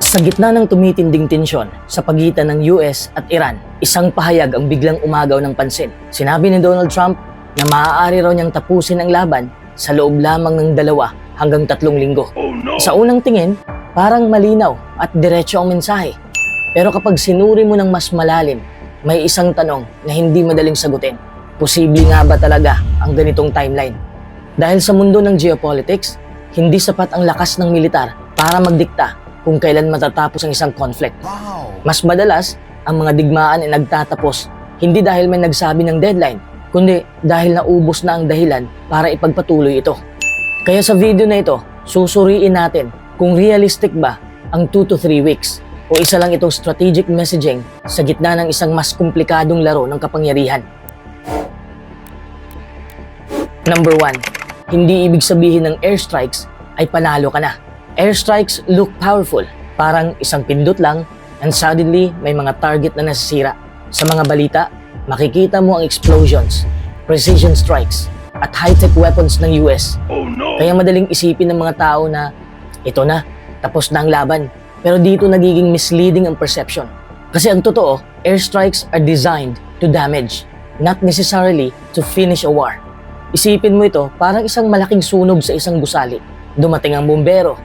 Sa gitna ng tumitinding tensyon sa pagitan ng US at Iran, isang pahayag ang biglang umagaw ng pansin. Sinabi ni Donald Trump na maaari raw niyang tapusin ang laban sa loob lamang ng 2 hanggang 3 linggo. Sa unang tingin, parang malinaw at diretso ang mensahe. Pero kapag sinuri mo ng mas malalim, may isang tanong na hindi madaling sagutin. Posible nga ba talaga ang ganitong timeline? Dahil sa mundo ng geopolitics, hindi sapat ang lakas ng militar para magdikta kung kailan matatapos ang isang conflict. Mas madalas, ang mga digmaan ay nagtatapos hindi dahil may nagsabi ng deadline, kundi dahil naubos na ang dahilan para ipagpatuloy ito. Kaya sa video na ito, susuriin natin kung realistic ba ang 2 to 3 weeks o isa lang itong strategic messaging sa gitna ng isang mas komplikadong laro ng kapangyarihan. Number 1, hindi ibig sabihin ng airstrikes ay panalo ka na. Airstrikes look powerful, parang isang pindot lang and suddenly may mga target na nasisira. Sa mga balita, makikita mo ang explosions, precision strikes, at high-tech weapons ng US. Kaya madaling isipin ng mga tao na ito na, tapos na ang laban. Pero dito nagiging misleading ang perception. Kasi ang totoo, airstrikes are designed to damage, not necessarily to finish a war. Isipin mo ito parang isang malaking sunog sa isang gusali. Dumating ang bumbero,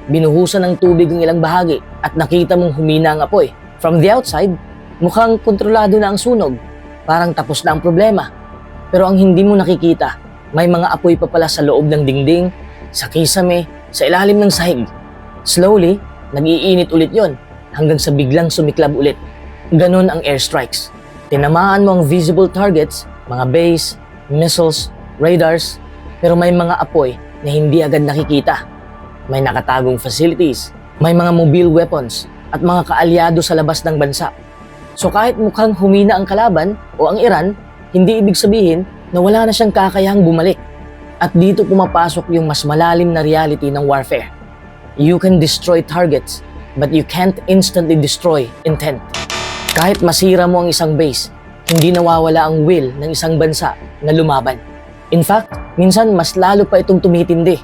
binuhusan ng tubig ang ilang bahagi at nakita mong humina ang apoy. From the outside, mukhang kontrolado na ang sunog. Parang tapos na ang problema. Pero ang hindi mo nakikita, may mga apoy pa pala sa loob ng dingding, sa kisame, sa ilalim ng sahig. Slowly, nag-iinit ulit yon hanggang sa biglang sumiklab ulit. Ganon ang airstrikes. Tinamaan mo ang visible targets, mga base, missiles, radars, pero may mga apoy na hindi agad nakikita. May nakatagong facilities, may mga mobile weapons, at mga kaalyado sa labas ng bansa. So kahit mukhang humina ang kalaban o ang Iran, hindi ibig sabihin na wala na siyang kakayahang bumalik. At dito pumapasok yung mas malalim na reality ng warfare. You can destroy targets, but you can't instantly destroy intent. Kahit masira mo ang isang base, hindi nawawala ang will ng isang bansa na lumaban. In fact, minsan mas lalo pa itong tumitindi.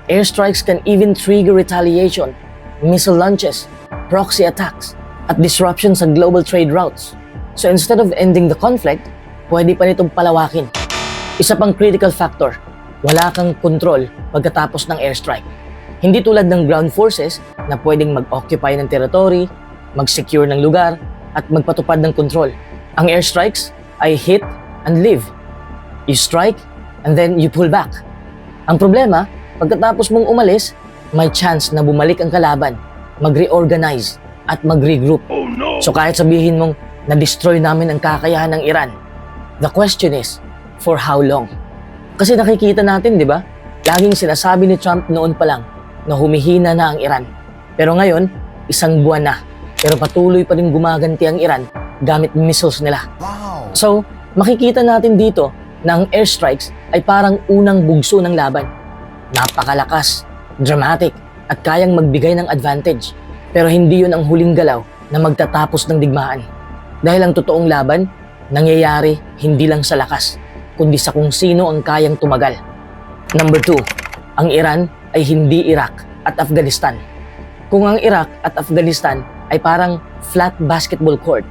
Airstrikes can even trigger retaliation, missile launches, proxy attacks, at disruption sa global trade routes. So instead of ending the conflict, pwede pa nitong palawakin. Isa pang critical factor, wala kang control pagkatapos ng airstrike. Hindi tulad ng ground forces na pwedeng mag-occupy ng territory, mag-secure ng lugar, at magpatupad ng control. Ang airstrikes ay hit and leave. You strike and then you pull back. Ang problema, pagkatapos mong umalis, may chance na bumalik ang kalaban, mag-reorganize, at mag-regroup. So kahit sabihin mong na-destroy namin ang kakayahan ng Iran, the question is, for how long? Kasi nakikita natin, di ba? Laging sinasabi ni Trump noon pa lang na humihina na ang Iran. Pero ngayon, 1 buwan na. Pero patuloy pa rin gumaganti ang Iran gamit missiles nila. So, makikita natin dito na ang airstrikes ay parang unang bugso ng laban. Napakalakas, dramatic, at kayang magbigay ng advantage. Pero hindi yun ang huling galaw na magtatapos ng digmaan. Dahil ang totoong laban, nangyayari hindi lang sa lakas, kundi sa kung sino ang kayang tumagal. Number 2, ang Iran ay hindi Iraq at Afghanistan. Kung ang Iraq at Afghanistan ay parang flat basketball court,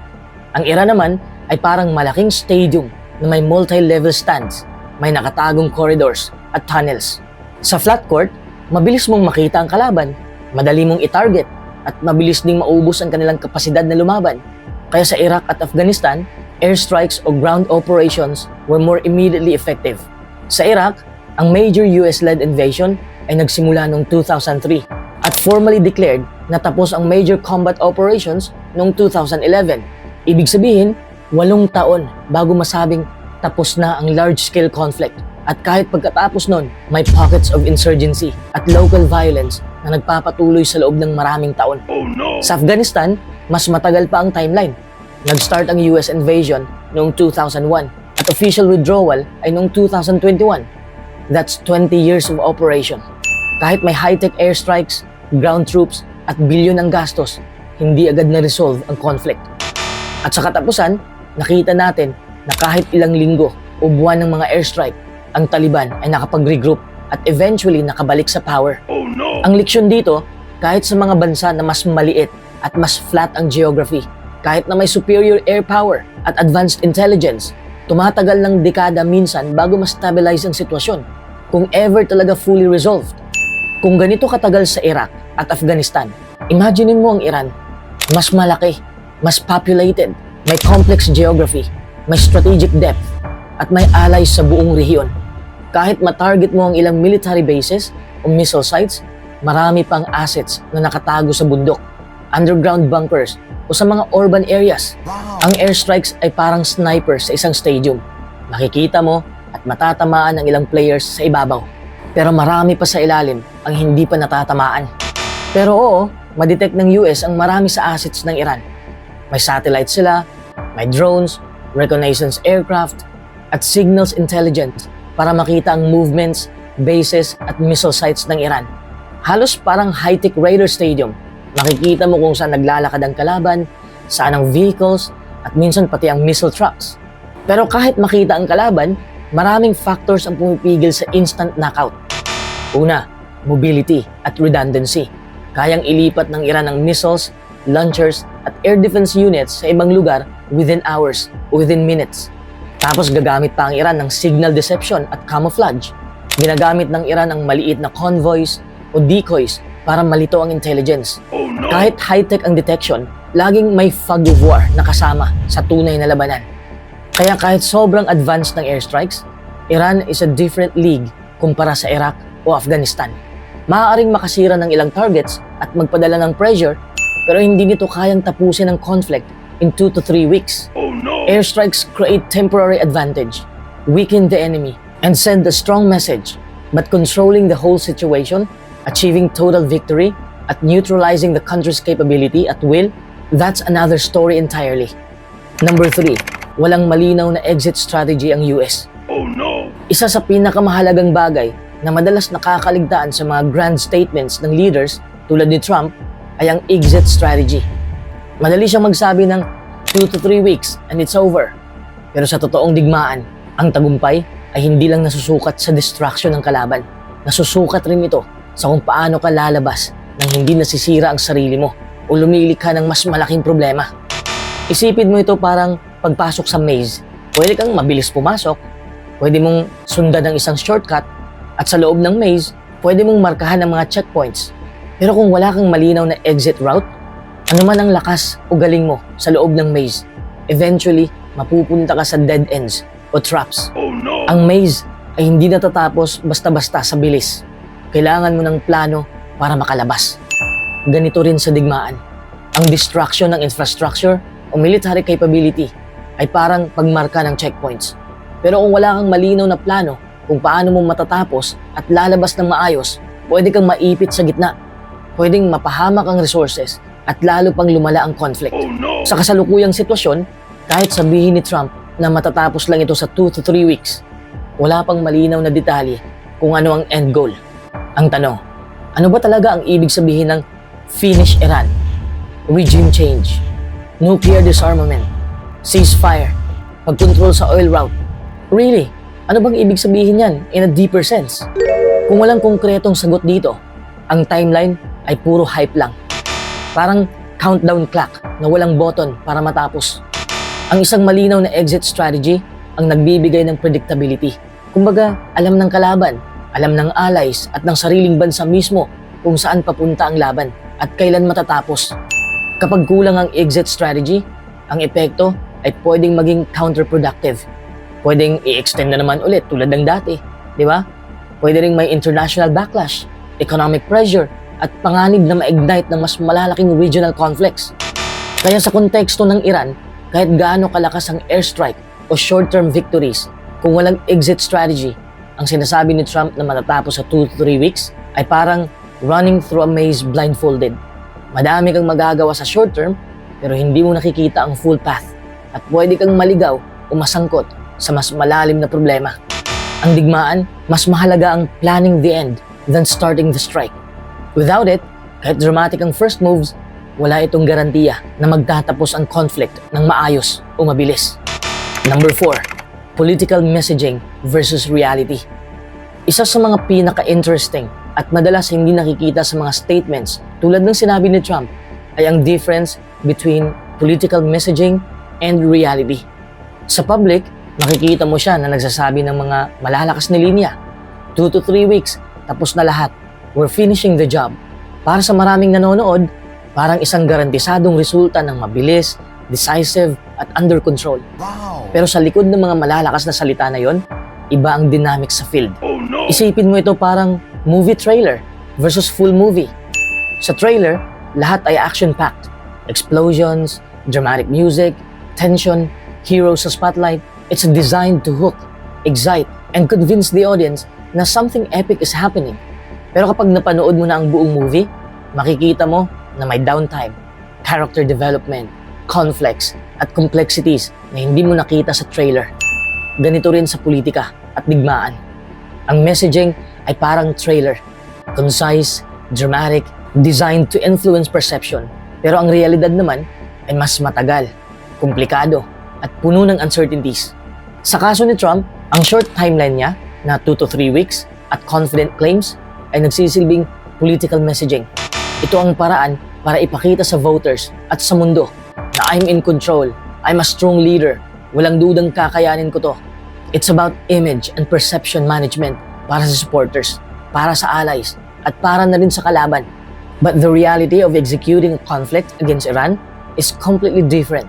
ang Iran naman ay parang malaking stadium na may multi-level stands, may nakatagong corridors at tunnels. Sa flat court, mabilis mong makita ang kalaban, madali mong i-target, at mabilis ding maubos ang kanilang kapasidad na lumaban. Kaya sa Iraq at Afghanistan, airstrikes o ground operations were more immediately effective. Sa Iraq, ang major US-led invasion ay nagsimula noong 2003 at formally declared na tapos ang major combat operations noong 2011. Ibig sabihin, 8 taon bago masabing tapos na ang large-scale conflict. At kahit pagkatapos nun, may pockets of insurgency at local violence na nagpapatuloy sa loob ng maraming taon. Sa Afghanistan, mas matagal pa ang timeline. Nag-start ang US invasion noong 2001 at official withdrawal ay noong 2021. That's 20 years of operation. Kahit may high-tech airstrikes, ground troops, at bilyon ang gastos, hindi agad na-resolve ang conflict. At sa katapusan, nakita natin na kahit ilang linggo o buwan ng mga airstrike, ang Taliban ay nakapag-regroup at eventually nakabalik sa power. Ang leksyon dito, Kahit sa mga bansa na mas maliit at mas flat ang geography, kahit na may superior air power at advanced intelligence, tumatagal ng dekada minsan bago ma-stabilize ang sitwasyon, kung ever talaga fully resolved. Kung ganito katagal sa Iraq at Afghanistan, imaginin mo ang Iran, mas malaki, mas populated, may complex geography, may strategic depth, at may allies sa buong rehiyon. Kahit matarget mo ang ilang military bases o missile sites, marami pang assets na nakatago sa bundok, underground bunkers, o sa mga urban areas. Ang airstrikes ay parang sniper sa isang stadium. Makikita mo at matatamaan ang ilang players sa ibabaw. Pero marami pa sa ilalim ang hindi pa natatamaan. Pero oo, madetect ng US ang marami sa assets ng Iran. May satellites sila, may drones, reconnaissance aircraft, at signals intelligence para makita ang movements, bases, at missile sites ng Iran. Halos parang high-tech radar stadium. Makikita mo kung saan naglalakad ang kalaban, saan ang vehicles, at minsan pati ang missile trucks. Pero kahit makita ang kalaban, maraming factors ang pumipigil sa instant knockout. Una, mobility at redundancy. Kayang ilipat ng Iran ang missiles, launchers, at air defense units sa ibang lugar within hours o within minutes. Tapos gagamit pa ang Iran ng signal deception at camouflage. Ginagamit ng Iran ang maliit na convoys o decoys para malito ang intelligence. Kahit high-tech ang detection, laging may fog of war na kasama sa tunay na labanan. Kaya kahit sobrang advanced ng airstrikes, Iran is a different league kumpara sa Iraq o Afghanistan. Maaaring makasira ng ilang targets at magpadala ng pressure, pero hindi nito kayang tapusin ang conflict in 2 to 3 weeks. Airstrikes create temporary advantage, weaken the enemy, and send a strong message, but controlling the whole situation, achieving total victory, at neutralizing the country's capability at will, that's another story entirely. Number 3, walang malinaw na exit strategy ang US. Isa sa pinakamahalagang bagay na madalas nakakaligtaan sa mga grand statements ng leaders tulad ni Trump ay ang exit strategy. Madali siyang magsabi ng 2 to 3 weeks and it's over. Pero sa totoong digmaan, ang tagumpay ay hindi lang nasusukat sa distraction ng kalaban. Nasusukat rin ito sa kung paano ka lalabas nang hindi nasisira ang sarili mo o lumilikha ng mas malaking problema. Isipin mo ito parang pagpasok sa maze. Pwede kang mabilis pumasok, pwede mong sundan ng isang shortcut, at sa loob ng maze, pwede mong markahan ang mga checkpoints. Pero kung wala kang malinaw na exit route, ano man ang lakas o galing mo sa loob ng maze, eventually, mapupunta ka sa dead ends o traps. Ang maze ay hindi natatapos basta-basta sa bilis. Kailangan mo ng plano para makalabas. Ganito rin sa digmaan. Ang destruction ng infrastructure o military capability ay parang pagmarka ng checkpoints. Pero kung wala kang malinaw na plano kung paano mo matatapos at lalabas ng maayos, pwede kang maipit sa gitna. Pwedeng mapahamak ang resources at lalo pang lumala ang conflict. Sa kasalukuyang sitwasyon, kahit sabihin ni Trump na matatapos lang ito sa 2 to 3 weeks, wala pang malinaw na detalye kung ano ang end goal. Ang tanong, ano ba talaga ang ibig sabihin ng finish Iran, regime change, nuclear disarmament, ceasefire, pagkontrol sa oil route? Really, ano bang ibig sabihin yan in a deeper sense? Kung walang konkretong sagot dito, ang timeline ay puro hype lang. Parang countdown clock na walang button para matapos. Ang isang malinaw na exit strategy ang nagbibigay ng predictability. Kumbaga, alam ng kalaban, alam ng allies at ng sariling bansa mismo kung saan papunta ang laban at kailan matatapos. Kapag kulang ang exit strategy, ang epekto ay pwedeng maging counterproductive. Pwedeng i-extend na naman ulit tulad ng dati, di ba? Pwede ring may international backlash, economic pressure, at panganib na ma-ignite ng mas malalaking regional conflicts. Kaya sa konteksto ng Iran, kahit gaano kalakas ang airstrike o short-term victories, kung walang exit strategy, ang sinasabi ni Trump na matatapos sa 2 to 3 weeks ay parang running through a maze blindfolded. Madami kang magagawa sa short term pero hindi mo nakikita ang full path at pwede kang maligaw o masangkot sa mas malalim na problema. Ang digmaan, mas mahalaga ang planning the end than starting the strike. Without it, kahit dramatic ang first moves, wala itong garantiya na magtatapos ang conflict ng maayos o mabilis. Number 4. Political messaging versus reality. Isa sa mga pinaka-interesting at madalas hindi nakikita sa mga statements tulad ng sinabi ni Trump ay ang difference between political messaging and reality. Sa public, makikita mo siya na nagsasabi ng mga malalakas na linya. 2 to 3 weeks, tapos na lahat. We're finishing the job. Para sa maraming nanonood, parang isang garantisadong resulta ng mabilis, decisive, at under control. Wow! Pero sa likod ng mga malalakas na salita na yon, iba ang dynamic sa field. Isipin mo ito parang movie trailer versus full movie. Sa trailer, lahat ay action-packed. Explosions, dramatic music, tension, heroes sa spotlight. It's designed to hook, excite, and convince the audience na something epic is happening. Pero kapag napanood mo na ang buong movie, makikita mo na may downtime, character development, conflicts, at complexities na hindi mo nakita sa trailer. Ganito rin sa politika at digmaan. Ang messaging ay parang trailer. Concise, dramatic, designed to influence perception. Pero ang realidad naman ay mas matagal, komplikado, at puno ng uncertainties. Sa kaso ni Trump, ang short timeline niya na 2 to 3 weeks at confident claims ay nagsisilbing political messaging. Ito ang paraan para ipakita sa voters at sa mundo na I'm in control, I'm a strong leader, walang dudang kakayanin ko to. It's about image and perception management para sa supporters, para sa allies, at para na rin sa kalaban. But the reality of executing a conflict against Iran is completely different.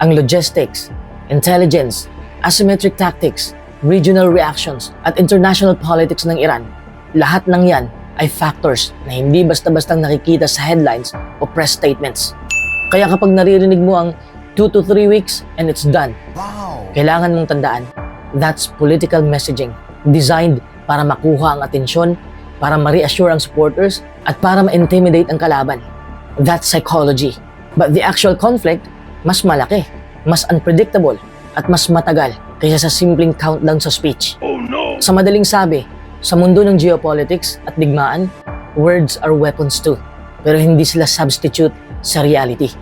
Ang logistics, intelligence, asymmetric tactics, regional reactions, at international politics ng Iran, lahat ng yan ay factors na hindi basta-bastang nakikita sa headlines o press statements. Kaya kapag naririnig mo ang 2 to 3 weeks and it's done, Wow! kailangan mong tandaan, that's political messaging designed para makuha ang atensyon, para ma-reassure ang supporters, at para ma-intimidate ang kalaban. That's psychology. But the actual conflict, mas malaki, mas unpredictable, at mas matagal kaysa sa simpleng countdown sa speech. Oh no! Sa madaling sabi, sa mundo ng geopolitics at digmaan, words are weapons too, pero hindi sila substitute sa reality.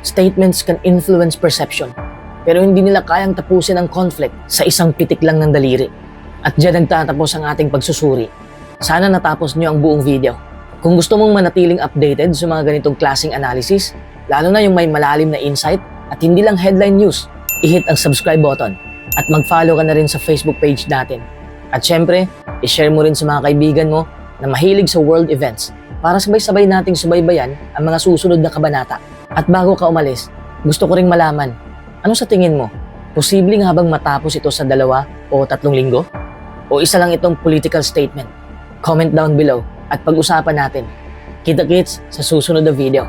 Statements can influence perception, pero hindi nila kayang tapusin ang conflict sa isang pitik lang ng daliri. At diyan nagtatapos ang ating pagsusuri. Sana natapos niyo ang buong video. Kung gusto mong manatiling updated sa mga ganitong klaseng analysis, lalo na yung may malalim na insight at hindi lang headline news, i-hit ang subscribe button at mag-follow ka na rin sa Facebook page natin. At syempre, i-share mo rin sa mga kaibigan mo na mahilig sa world events para sabay-sabay nating subaybayan ang mga susunod na kabanata. At bago ka umalis, gusto ko ring malaman, ano sa tingin mo? Posibleng habang matapos ito sa 2 o 3 linggo? O isa lang itong political statement? Comment down below at pag-usapan natin. Kita-kits sa susunod na video.